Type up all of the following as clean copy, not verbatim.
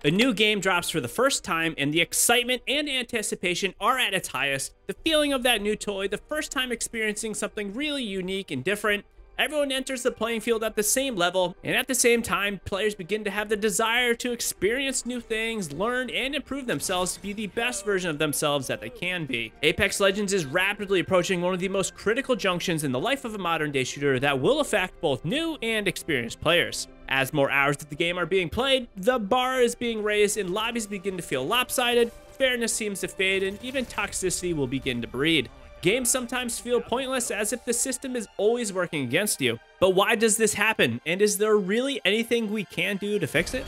A new game drops for the first time, and the excitement and anticipation are at its highest. The feeling of that new toy, the first time experiencing something really unique and different. Everyone enters the playing field at the same level, and at the same time, players begin to have the desire to experience new things, learn, and improve themselves to be the best version of themselves that they can be. Apex Legends is rapidly approaching one of the most critical junctions in the life of a modern-day shooter that will affect both new and experienced players. As more hours of the game are being played, the bar is being raised and lobbies begin to feel lopsided, fairness seems to fade, and even toxicity will begin to breed. Games sometimes feel pointless, as if the system is always working against you. But why does this happen? And is there really anything we can do to fix it?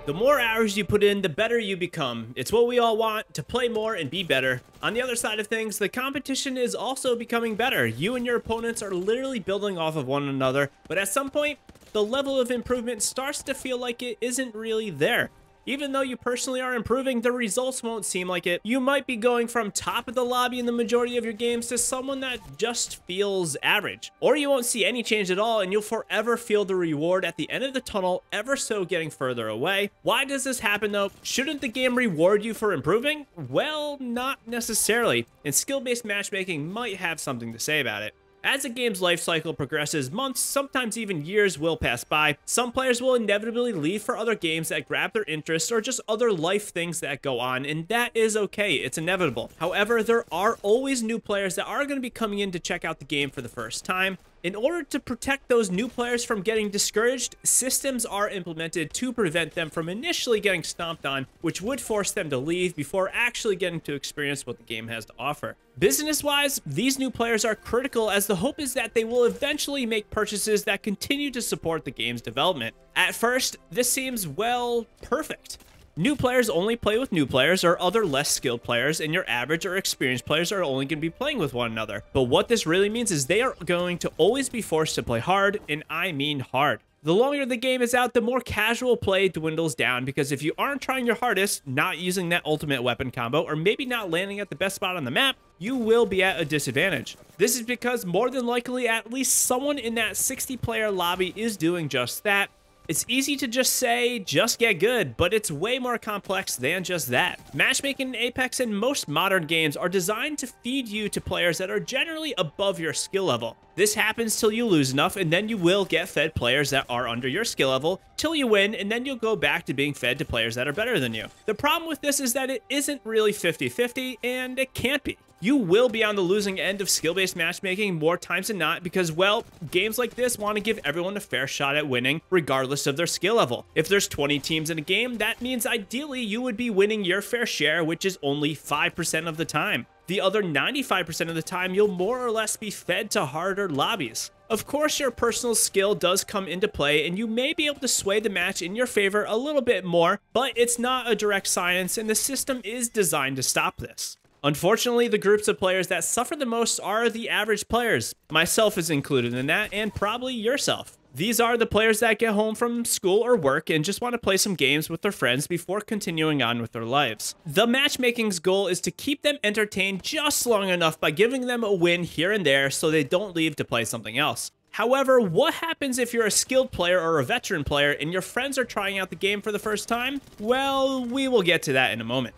The more hours you put in, the better you become. It's what we all want, to play more and be better. On the other side of things, the competition is also becoming better. You and your opponents are literally building off of one another, but at some point, the level of improvement starts to feel like it isn't really there. Even though you personally are improving, the results won't seem like it. You might be going from top of the lobby in the majority of your games to someone that just feels average. Or you won't see any change at all, and you'll forever feel the reward at the end of the tunnel ever so getting further away. Why does this happen though? Shouldn't the game reward you for improving? Well, not necessarily, and skill-based matchmaking might have something to say about it. As a game's life cycle progresses, months, sometimes even years will pass by. Some players will inevitably leave for other games that grab their interest or just other life things that go on, and that is okay, it's inevitable. However, there are always new players that are going to be coming in to check out the game for the first time. In order to protect those new players from getting discouraged, systems are implemented to prevent them from initially getting stomped on, which would force them to leave before actually getting to experience what the game has to offer. Business-wise, these new players are critical, as the hope is that they will eventually make purchases that continue to support the game's development. At first, this seems, well, perfect. New players only play with new players or other less skilled players, and your average or experienced players are only going to be playing with one another. But what this really means is they are going to always be forced to play hard, and I mean hard. The longer the game is out, the more casual play dwindles down, because if you aren't trying your hardest, not using that ultimate weapon combo, or maybe not landing at the best spot on the map, you will be at a disadvantage. This is because more than likely at least someone in that 60-player lobby is doing just that. It's easy to just say, just get good, but it's way more complex than just that. Matchmaking in Apex and most modern games are designed to feed you to players that are generally above your skill level. This happens till you lose enough, and then you will get fed players that are under your skill level, till you win, and then you'll go back to being fed to players that are better than you. The problem with this is that it isn't really 50-50, and it can't be. You will be on the losing end of skill-based matchmaking more times than not because, well, games like this want to give everyone a fair shot at winning, regardless of their skill level. If there's 20 teams in a game, that means ideally you would be winning your fair share, which is only 5% of the time. The other 95% of the time, you'll more or less be fed to harder lobbies. Of course, your personal skill does come into play, and you may be able to sway the match in your favor a little bit more, but it's not a direct science, and the system is designed to stop this. Unfortunately, the groups of players that suffer the most are the average players. Myself is included in that, and probably yourself. These are the players that get home from school or work and just want to play some games with their friends before continuing on with their lives. The matchmaking's goal is to keep them entertained just long enough by giving them a win here and there so they don't leave to play something else. However, what happens if you're a skilled player or a veteran player and your friends are trying out the game for the first time? Well, we will get to that in a moment.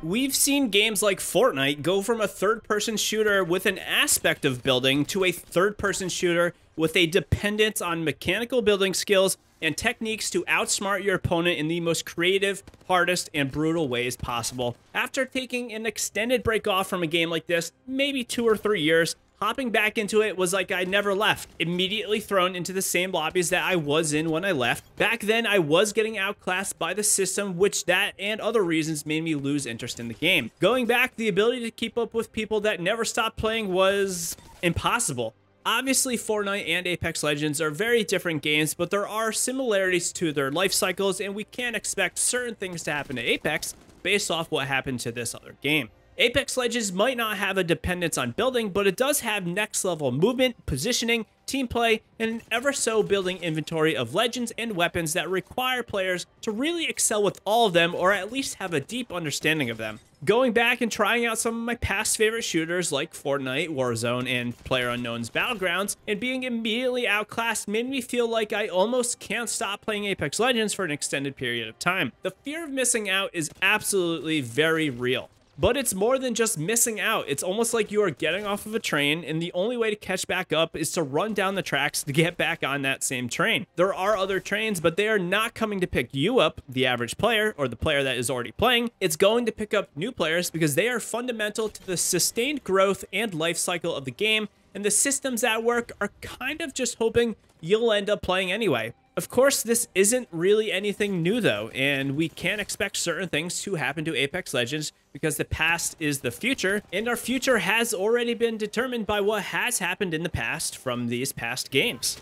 We've seen games like Fortnite go from a third-person shooter with an aspect of building to a third-person shooter with a dependence on mechanical building skills and techniques to outsmart your opponent in the most creative, hardest, and brutal ways possible. After taking an extended break off from a game like this, maybe 2 or 3 years, hopping back into it was like I never left, immediately thrown into the same lobbies that I was in when I left. Back then, I was getting outclassed by the system, which that and other reasons made me lose interest in the game. Going back, the ability to keep up with people that never stopped playing was impossible. Obviously, Fortnite and Apex Legends are very different games, but there are similarities to their life cycles, and we can't expect certain things to happen to Apex based off what happened to this other game. Apex Legends might not have a dependence on building, but it does have next level movement, positioning, team play, and an ever so building inventory of legends and weapons that require players to really excel with all of them, or at least have a deep understanding of them. Going back and trying out some of my past favorite shooters like Fortnite, Warzone, and PlayerUnknown's Battlegrounds, and being immediately outclassed made me feel like I almost can't stop playing Apex Legends for an extended period of time. The fear of missing out is absolutely very real. But it's more than just missing out. It's almost like you are getting off of a train, and the only way to catch back up is to run down the tracks to get back on that same train. There are other trains, but they are not coming to pick you up, the average player, or the player that is already playing. It's going to pick up new players because they are fundamental to the sustained growth and life cycle of the game, and the systems at work are kind of just hoping you'll end up playing anyway. Of course, this isn't really anything new though, and we can't expect certain things to happen to Apex Legends because the past is the future, and our future has already been determined by what has happened in the past from these past games.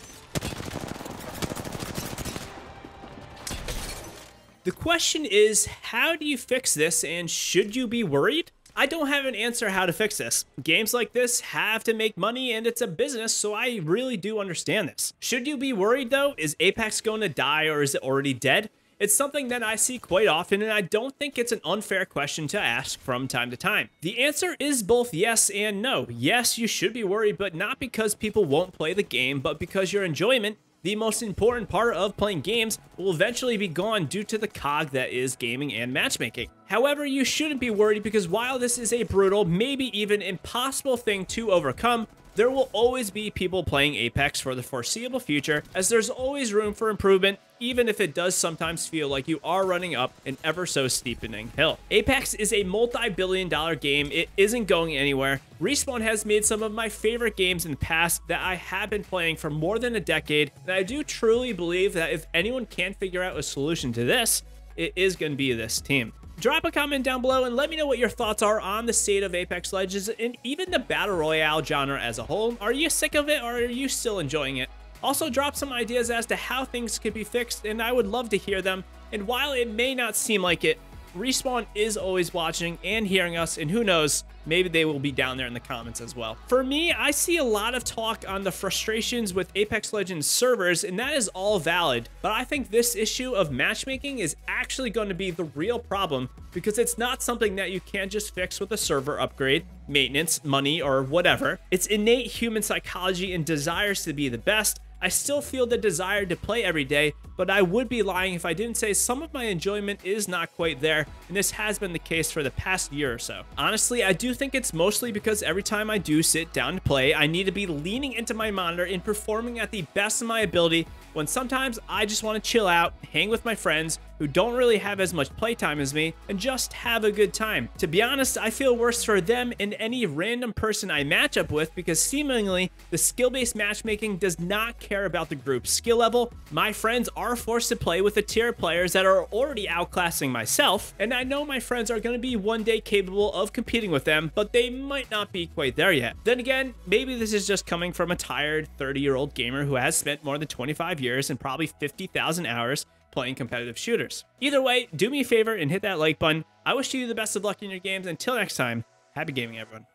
The question is, how do you fix this, and should you be worried? I don't have an answer how to fix this. Games like this have to make money and it's a business, so I really do understand this. Should you be worried though? Is Apex going to die or is it already dead? It's something that I see quite often, and I don't think it's an unfair question to ask from time to time. The answer is both yes and no. Yes, you should be worried, but not because people won't play the game, but because your enjoyment, the most important part of playing games, will eventually be gone due to the cog that is gaming and matchmaking. However, you shouldn't be worried because while this is a brutal, maybe even impossible thing to overcome, there will always be people playing Apex for the foreseeable future, as there's always room for improvement, even if it does sometimes feel like you are running up an ever so steepening hill. Apex is a multi-billion-dollar game. It isn't going anywhere. Respawn has made some of my favorite games in the past that I have been playing for more than a decade, and I do truly believe that if anyone can figure out a solution to this, it is going to be this team. Drop a comment down below and let me know what your thoughts are on the state of Apex Legends and even the Battle Royale genre as a whole. Are you sick of it or are you still enjoying it? Also, drop some ideas as to how things could be fixed, and I would love to hear them. And while it may not seem like it, Respawn is always watching and hearing us, and who knows, maybe they will be down there in the comments as well. For me, I see a lot of talk on the frustrations with Apex Legends servers, and that is all valid, but I think this issue of matchmaking is actually going to be the real problem because it's not something that you can't just fix with a server upgrade, maintenance, money, or whatever. It's innate human psychology and desires to be the best. I still feel the desire to play every day, but I would be lying if I didn't say some of my enjoyment is not quite there, and this has been the case for the past year or so. Honestly, I do think it's mostly because every time I do sit down to play, I need to be leaning into my monitor and performing at the best of my ability, when sometimes I just want to chill out, hang with my friends who don't really have as much playtime as me, and just have a good time. To be honest, I feel worse for them and any random person I match up with because seemingly the skill-based matchmaking does not care about the group's skill level. My friends are forced to play with the tier players that are already outclassing myself, and I know my friends are going to be one day capable of competing with them, but they might not be quite there yet. Then again, maybe this is just coming from a tired 30-year-old gamer who has spent more than 25 years and probably 50,000 hours playing competitive shooters. Either way, do me a favor and hit that like button. I wish you the best of luck in your games. Until next time, happy gaming, everyone.